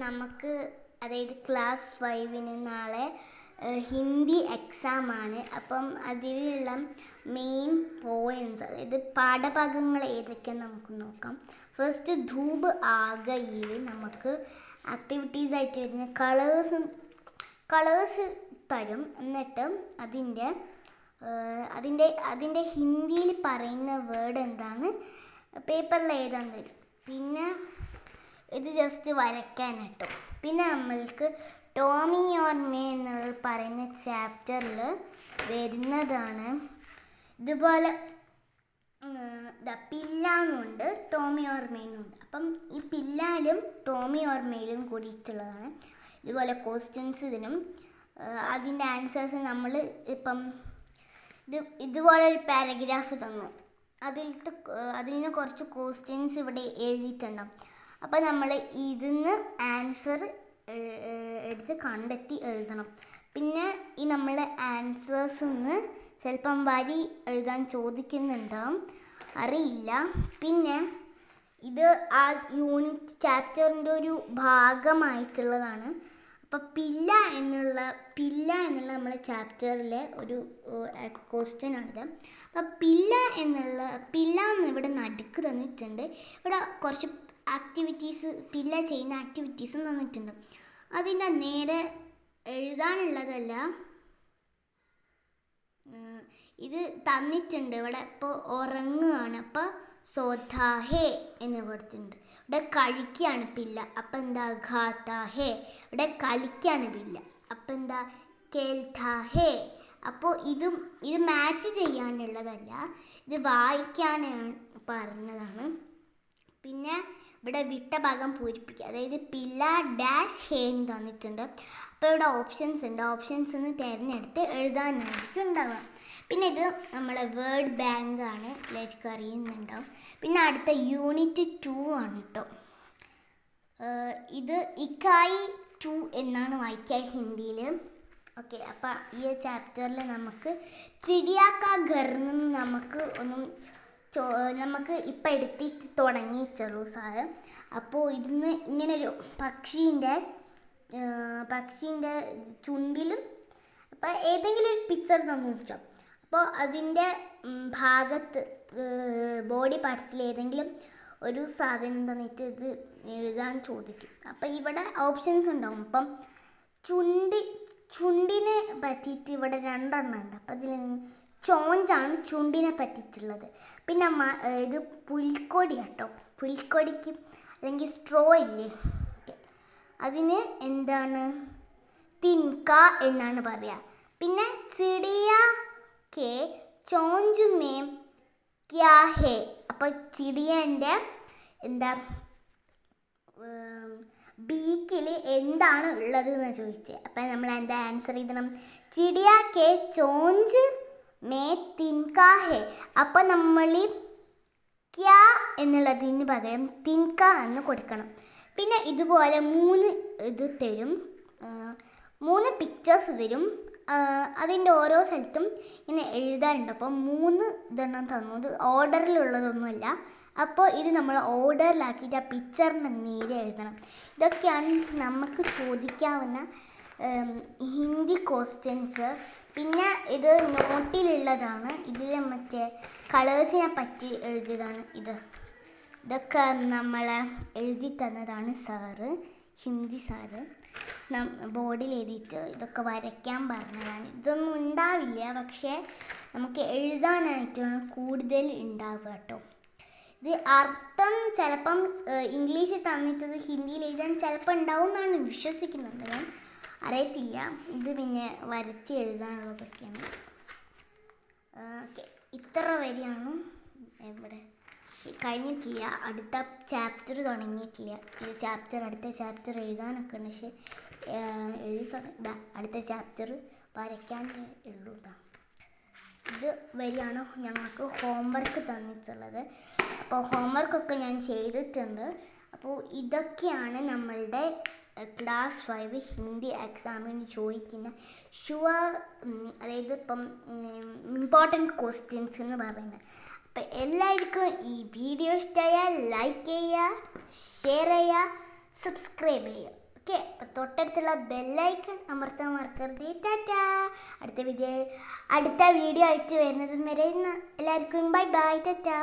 നമുക്ക് അതായത് ക്ലാസ് 5-ന് നാളെ ഹിന്ദി എക്സാം ആണ്. അപ്പം അതിലുള്ള മെയിൻ പോയിന്റ്സ്, അതായത് പാഠഭാഗങ്ങൾ ഏതൊക്കെയെന്ന് നമുക്ക് നോക്കാം. ഫസ്റ്റ് ധൂപ് ആഗയിൽ നമുക്ക് ആക്ടിവിറ്റീസ് ആയിട്ട് വരുന്ന കളേഴ്സ് തരും. എന്നിട്ട് അതിൻ്റെ ഹിന്ദിയിൽ പറയുന്ന വേർഡ് എന്താണ് പേപ്പറിൽ എഴുതാൻ തരും. പിന്നെ ഇത് ജസ്റ്റ് വരയ്ക്കാൻ കിട്ടും. പിന്നെ നമ്മൾക്ക് ടോമി ഓർ മേ എന്നുള്ള പറയുന്ന ചാപ്റ്ററിൽ വരുന്നതാണ് ഇതുപോലെ പില്ലാന്നുണ്ട്, ടോമി ഓർ മേന്നുണ്ട്. അപ്പം ഈ പില്ലാലും ടോമി ഓർ മേയിലും കൂടിയിട്ടുള്ളതാണ്. ഇതുപോലെ ക്വസ്റ്റ്യൻസ് ഇതിനും അതിൻ്റെ ആൻസേഴ്സ് നമ്മൾ ഇപ്പം ഇതുപോലെ ഒരു പാരഗ്രാഫ് തന്നു, അതിൽ നിന്ന് കുറച്ച് ക്വസ്റ്റ്യൻസ് ഇവിടെ എഴുതിയിട്ടുണ്ടാവും. അപ്പം നമ്മൾ ഇതിന്ന് ആൻസർ എടുത്ത് കണ്ടെത്തി എഴുതണം. പിന്നെ ഈ നമ്മളെ ആൻസേഴ്സിന്ന് ചിലപ്പം വരി എഴുതാൻ ചോദിക്കുന്നുണ്ടാവും, അറിയില്ല. പിന്നെ ഇത് ആ യൂണിറ്റ് ചാപ്റ്ററിൻ്റെ ഒരു ഭാഗമായിട്ടുള്ളതാണ്. അപ്പം പില്ല എന്നുള്ള നമ്മളെ ചാപ്റ്ററിലെ ഒരു ക്വസ്റ്റ്യൻ ആണിത്. അപ്പം പില്ല എന്ന് ഇവിടെ നടുക്ക് തന്നിട്ടുണ്ട്. ഇവിടെ കുറച്ച് ആക്ടിവിറ്റീസ്, പില്ല ചെയ്യുന്ന ആക്ടിവിറ്റീസും തന്നിട്ടുണ്ട്. അതിൻ്റെ നേരെ എഴുതാനുള്ളതല്ല, ഇത് തന്നിട്ടുണ്ട് ഇവിടെ. ഇപ്പോൾ ഉറങ്ങുകയാണ്, അപ്പോൾ സോതാ ഹേ എന്ന് കൊടുത്തിട്ടുണ്ട്. ഇവിടെ കഴിക്കുകയാണ് പില്ല, അപ്പം എന്താ ഖാതാ ഹേ. ഇവിടെ കളിക്കുകയാണ് പില്ല, അപ്പം എന്താ കേൽതാ ഹേ. അപ്പോൾ ഇത് മാച്ച് ചെയ്യാനുള്ളതല്ല, ഇത് വായിക്കാനാണ് പറഞ്ഞതാണ്. പിന്നെ ഇവിടെ വിട്ട ഭാഗം പൂരിപ്പിക്കുക, അതായത് പില്ല ഡാഷ് ഹേ എന്ന് തന്നിട്ടുണ്ട്. അപ്പോൾ ഇവിടെ ഓപ്ഷൻസ് ഉണ്ട്, ഓപ്ഷൻസ് നിന്ന് തിരഞ്ഞെടുത്ത് എഴുതാനായിരിക്കും ഉണ്ടാവുക. പിന്നെ ഇത് നമ്മളെ വേർഡ് ബാങ്ക് ആണ്, എല്ലാവർക്കും അറിയുന്നുണ്ടാവും. പിന്നെ അടുത്ത യൂണിറ്റ് 2 ആണ് കേട്ടോ. ഇത് ഇക്കായി 2 എന്നാണ് വായിക്കുക ഹിന്ദിയിൽ. ഓക്കെ, അപ്പം ഈ ചാപ്റ്ററിൽ നമുക്ക് ചിടിയാ കാ ഘർ നിന്ന് നമുക്ക് ഇപ്പം എടുത്തിട്ട് തുടങ്ങിയിട്ടുള്ളൂ സാറ്. അപ്പോൾ ഇതിന്ന് ഇങ്ങനൊരു പക്ഷീൻ്റെ ചുണ്ടിലും അപ്പം ഏതെങ്കിലും ഒരു പിക്ചർ തന്നു വെച്ചോ. അപ്പോൾ അതിൻ്റെ ഭാഗത്ത് ബോഡി പാർട്സിൽ ഏതെങ്കിലും ഒരു സാധനം തന്നിട്ട് ഇത് എഴുതാൻ ചോദിക്കും. അപ്പം ഇവിടെ ഓപ്ഷൻസ് ഉണ്ടാവും. അപ്പം ചുണ്ടിനെ പറ്റിയിട്ട് ഇവിടെ 2 ഉണ്ട്. അപ്പം അതിൽ ചോഞ്ചാണ് ചുണ്ടിനെ പറ്റിയിട്ടുള്ളത്. പിന്നെ ഇത് പുൽക്കൊടി കേട്ടോ, പുൽക്കൊടിക്ക് അല്ലെങ്കിൽ സ്ട്രോ ഇല്ലേ, അതിന് എന്താണ് തിൻക എന്നാണ് പറയുക. പിന്നെ ചിടിയ കെ ചോഞ്ച് മേം ക്യാ ഹേ. അപ്പോൾ ചിടിയൻ്റെ എന്താ ബീക്കിൽ എന്താണ് ഉള്ളത് എന്ന് ചോദിച്ചത്. അപ്പം നമ്മൾ എന്താ ആൻസർ ചെയ്യണം, ചിടിയ കെ ചോഞ്ച് മേ തിൻക ഹേ. അപ്പോൾ നമ്മൾ ക്യാ എന്നുള്ളതിന് പകരം തിൻക എന്ന് കൊടുക്കണം. പിന്നെ ഇതുപോലെ 3 ഇത് തരും, 3 പിക്ചേഴ്സ് തരും. അതിൻ്റെ ഓരോ സ്ഥലത്തും ഇങ്ങനെ എഴുതാനുണ്ട്. അപ്പോൾ 3 ഇതെണ്ണം തന്നത് ഓർഡറിലുള്ളതൊന്നുമല്ല. അപ്പോൾ ഇത് നമ്മൾ ഓർഡറിലാക്കിയിട്ട് ആ പിക്ചറിൻ്റെ നേരെ എഴുതണം. ഇതൊക്കെയാണ് നമുക്ക് ചോദിക്കാവുന്ന ഹിന്ദി ക്വസ്റ്റ്യൻസ്. പിന്നെ ഇത് നോട്ടിലുള്ളതാണ്, ഇതിൽ മറ്റേ കളേഴ്സിനെ പറ്റി എഴുതിയതാണ്. ഇതൊക്കെ നമ്മളെ എഴുതി തന്നതാണ് സാറ്, ഹിന്ദി സാറ്. ബോർഡിൽ എഴുതിയിട്ട് ഇതൊക്കെ വരയ്ക്കാൻ പറഞ്ഞതാണ്. ഇതൊന്നും ഉണ്ടാവില്ല, പക്ഷേ നമുക്ക് എഴുതാനായിട്ടാണ് കൂടുതൽ ഉണ്ടാവുക കേട്ടോ. ഇത് അർത്ഥം ചിലപ്പം ഇംഗ്ലീഷിൽ തന്നിട്ടത് ഹിന്ദിയിൽ എഴുതാൻ ചിലപ്പോൾ ഉണ്ടാവും എന്നാണ് വിശ്വസിക്കുന്നുണ്ട്, ഞാൻ അറിയത്തില്ല. ഇത് പിന്നെ വരച്ച് എഴുതാനുള്ളതൊക്കെയാണ്. ഓക്കെ, ഇത്ര വരെയാണ്. ഇവിടെ കഴിഞ്ഞിട്ടില്ല, അടുത്ത ചാപ്റ്റർ തുടങ്ങിയിട്ടില്ല. അടുത്ത ചാപ്റ്റർ എഴുതാനൊക്കെ ഉണ്ട്, പക്ഷേ അടുത്ത ചാപ്റ്റർ വരയ്ക്കാൻ ഉള്ളൂ. ഇത് വരെയാണ് ഞങ്ങൾക്ക് ഹോംവർക്ക് തന്നിട്ടുള്ളത്. അപ്പോൾ ഹോംവർക്കൊക്കെ ഞാൻ ചെയ്തിട്ടുണ്ട്. അപ്പോൾ ഇതൊക്കെയാണ് നമ്മളുടെ ക്ലാസ് 5 ഹിന്ദി എക്സാമിന് ചോദിക്കുന്ന അതായത് ഇപ്പം ഇമ്പോർട്ടൻറ്റ് ക്വസ്റ്റ്യൻസ് എന്ന് പറയുന്നത്. അപ്പം എല്ലാവർക്കും ഈ വീഡിയോ ഇഷ്ടമായാൽ ലൈക്ക് ചെയ്യുക, ഷെയർ ചെയ്യുക, സബ്സ്ക്രൈബ് ചെയ്യുക. ഓക്കെ, അപ്പോൾ തൊട്ടടുത്തുള്ള ബെല്ലൈക്കൺ അമർത്താൻ മറക്കരുത്. ടാറ്റാ. അടുത്ത വീഡിയോ ആയിട്ട് വരുന്നത് വരെ എല്ലാവർക്കും ബൈ ബൈ. ടാറ്റാ.